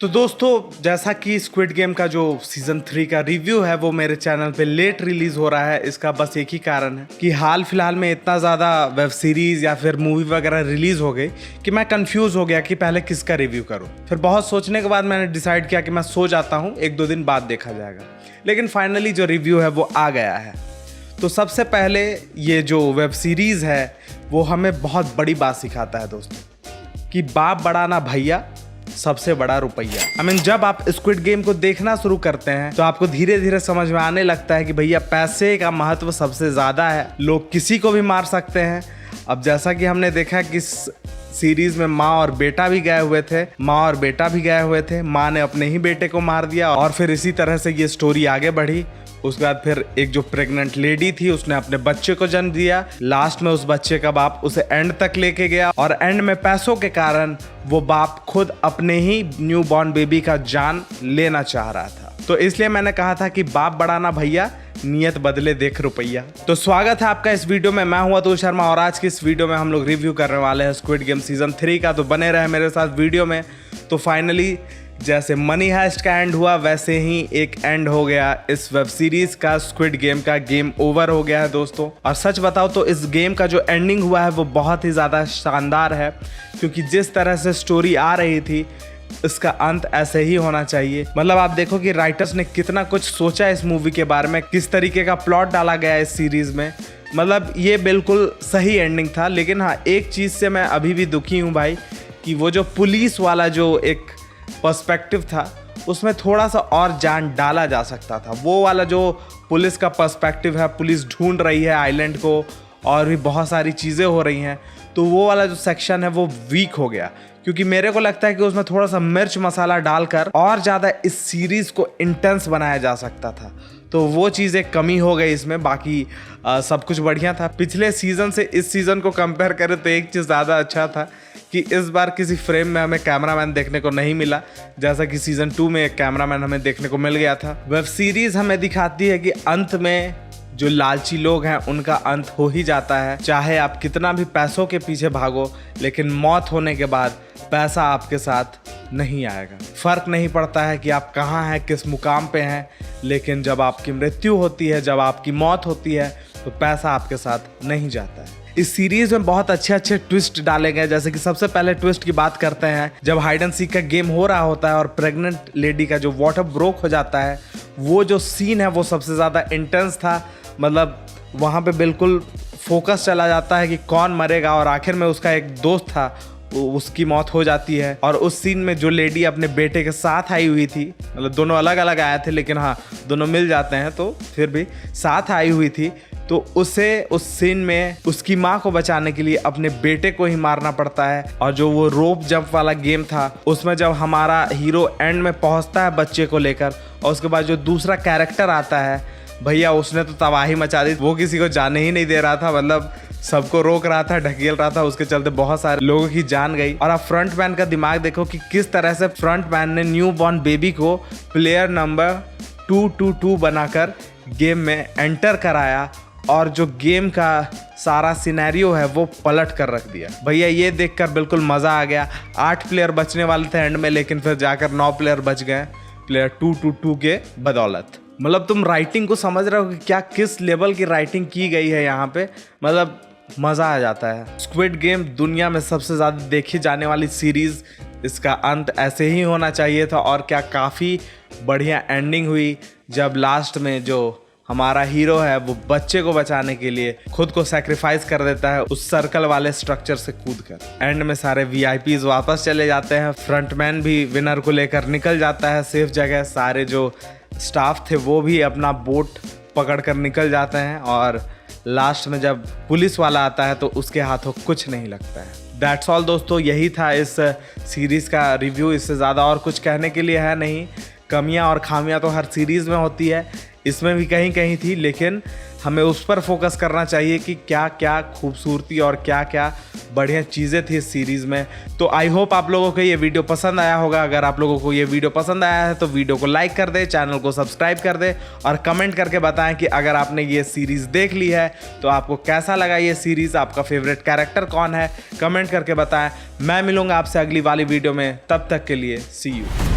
तो दोस्तों, जैसा कि स्क्विड गेम का जो सीजन 3 का रिव्यू है वो मेरे चैनल पे लेट रिलीज हो रहा है, इसका बस एक ही कारण है कि हाल फिलहाल में इतना ज़्यादा वेब सीरीज या फिर मूवी वगैरह रिलीज हो गई कि मैं कंफ्यूज हो गया कि पहले किसका रिव्यू करूं। फिर बहुत सोचने के बाद मैंने डिसाइड किया कि मैं सो जाता हूं, 1-2 दिन बाद देखा जाएगा। लेकिन फाइनली जो रिव्यू है वो आ गया है। तो सबसे पहले ये जो वेब सीरीज है वो हमें बहुत बड़ी बात सिखाता है दोस्तों, कि बाप बड़ा ना भैया, सबसे बड़ा रुपया। जब आप स्क्विड गेम को देखना शुरू करते हैं तो आपको धीरे धीरे समझ में आने लगता है कि भैया पैसे का महत्व सबसे ज्यादा है। लोग किसी को भी मार सकते हैं। अब जैसा कि हमने देखा कि इस सीरीज में माँ और बेटा भी गए हुए थे। माँ ने अपने ही बेटे को मार दिया और फिर इसी तरह से ये स्टोरी आगे बढ़ी। उसके बाद फिर एक जो प्रेग्नेंट लेडी थी उसने अपने बच्चे को जन्म दिया। लास्ट में उस बच्चे का बाप उसे एंड तक लेके गया और एंड में पैसों के कारण वो बाप खुद अपने ही न्यू बॉर्न बेबी का जान लेना चाह रहा था। तो इसलिए मैंने कहा था कि बाप बड़ा ना भैया, नियत बदले देख रुपया। तो स्वागत है आपका इस वीडियो में। मैं हूं अतुल शर्मा और आज की इस वीडियो में हम लोग रिव्यू करने वाले हैं स्क्विड गेम सीजन 3 का। तो बने रहे मेरे साथ वीडियो में। तो फाइनली जैसे मनी हाइस्ट का एंड हुआ वैसे ही एक एंड हो गया इस वेब सीरीज का। स्क्विड गेम का गेम ओवर हो गया है दोस्तों। और सच बताओ तो इस गेम का जो एंडिंग हुआ है वो बहुत ही ज़्यादा शानदार है, क्योंकि जिस तरह से स्टोरी आ रही थी इसका अंत ऐसे ही होना चाहिए। मतलब आप देखो कि राइटर्स ने कितना कुछ सोचा इस मूवी के बारे में, किस तरीके का प्लॉट डाला गया इस सीरीज में। मतलब ये बिल्कुल सही एंडिंग था। लेकिन हाँ, एक चीज़ से मैं अभी भी दुखी हूँ भाई, कि वो जो पुलिस वाला जो एक पर्सपेक्टिव था उसमें थोड़ा सा और जान डाला जा सकता था। वो वाला जो पुलिस का पर्सपेक्टिव है, पुलिस ढूंढ रही है आइलैंड को और भी बहुत सारी चीज़ें हो रही हैं, तो वो वाला जो सेक्शन है वो वीक हो गया। क्योंकि मेरे को लगता है कि उसमें थोड़ा सा मिर्च मसाला डालकर और ज़्यादा इस सीरीज़ को इंटेंस बनाया जा सकता था। तो वो चीज़ एक कमी हो gई इसमें। बाकी सब कुछ बढ़िया था। पिछले सीज़न से इस सीज़न को कंपेयर करें तो एक चीज़ ज़्यादा अच्छा था कि इस बार किसी फ्रेम में हमें कैमरामैन देखने को नहीं मिला, जैसा कि सीज़न 2 में एक कैमरामैन हमें देखने को मिल गया था। वेब सीरीज़ हमें दिखाती है कि अंत में जो लालची लोग हैं उनका अंत हो ही जाता है। चाहे आप कितना भी पैसों के पीछे भागो, लेकिन मौत होने के बाद पैसा आपके साथ नहीं आएगा। फर्क नहीं पड़ता है कि आप कहाँ हैं, किस मुकाम पे हैं, लेकिन जब आपकी मृत्यु होती है, जब आपकी मौत होती है, तो पैसा आपके साथ नहीं जाता है। इस सीरीज में बहुत अच्छे ट्विस्ट डाले गए। जैसे कि सबसे पहले ट्विस्ट की बात करते हैं, जब हाइड एंड सीक का गेम हो रहा होता है और प्रेग्नेंट लेडी का जो वाटर ब्रोक हो जाता है, वो जो सीन है वो सबसे ज़्यादा इंटेंस था। मतलब वहाँ पे बिल्कुल फोकस चला जाता है कि कौन मरेगा, और आखिर में उसका एक दोस्त था, उसकी मौत हो जाती है। और उस सीन में जो लेडी अपने बेटे के साथ आई हुई थी, मतलब दोनों अलग अलग आए थे लेकिन हाँ दोनों मिल जाते हैं, तो फिर भी साथ आई हुई थी, तो उसे उस सीन में उसकी माँ को बचाने के लिए अपने बेटे को ही मारना पड़ता है। और जो वो रोप जंप वाला गेम था उसमें जब हमारा हीरो एंड में पहुंचता है बच्चे को लेकर, और उसके बाद जो दूसरा कैरेक्टर आता है भैया, उसने तो तबाही मचा दी। वो किसी को जाने ही नहीं दे रहा था, मतलब सबको रोक रहा था, ढकेल रहा था, उसके चलते बहुत सारे लोगों की जान गई। और आप फ्रंट मैन का दिमाग देखो कि किस तरह से फ्रंट मैन ने न्यू बॉर्न बेबी को प्लेयर नंबर 222 बनाकर गेम में एंटर कराया, और जो गेम का सारा सिनेरियो है वो पलट कर रख दिया। भैया ये देखकर बिल्कुल मज़ा आ गया। 8 प्लेयर बचने वाले थे एंड में, लेकिन फिर जाकर 9 प्लेयर बच गए प्लेयर 222 के बदौलत। मतलब तुम राइटिंग को समझ रहे हो कि क्या किस लेवल की राइटिंग की गई है यहाँ पे। मतलब मज़ा आ जाता है। स्क्विड गेम दुनिया में सबसे ज़्यादा देखी जाने वाली सीरीज़, इसका अंत ऐसे ही होना चाहिए था। और क्या काफ़ी बढ़िया एंडिंग हुई, जब लास्ट में जो हमारा हीरो है वो बच्चे को बचाने के लिए खुद को सैक्रिफाइस कर देता है उस सर्कल वाले स्ट्रक्चर से कूदकर। एंड में सारे VIPs वापस चले जाते हैं, फ्रंटमैन भी विनर को लेकर निकल जाता है सेफ जगह, सारे जो स्टाफ थे वो भी अपना बोट पकड़ कर निकल जाते हैं, और लास्ट में जब पुलिस वाला आता है तो उसके हाथों कुछ नहीं लगता है। दैट्स ऑल दोस्तों, यही था इस सीरीज़ का रिव्यू। इससे ज़्यादा और कुछ कहने के लिए है नहीं। कमियां और खामियां तो हर सीरीज़ में होती है, इसमें भी कहीं कहीं थी, लेकिन हमें उस पर फोकस करना चाहिए कि क्या क्या खूबसूरती और क्या क्या बढ़िया चीज़ें थी इस सीरीज़ में। तो आई होप आप लोगों को ये वीडियो पसंद आया होगा। अगर आप लोगों को ये वीडियो पसंद आया है तो वीडियो को लाइक कर दे, चैनल को सब्सक्राइब कर दे, और कमेंट करके बताएं कि अगर आपने ये सीरीज़ देख ली है तो आपको कैसा लगा ये सीरीज़, आपका फेवरेट कैरेक्टर कौन है, कमेंट करके बताएं। मैं मिलूंगा आपसे अगली वाली वीडियो में, तब तक के लिए सी यू।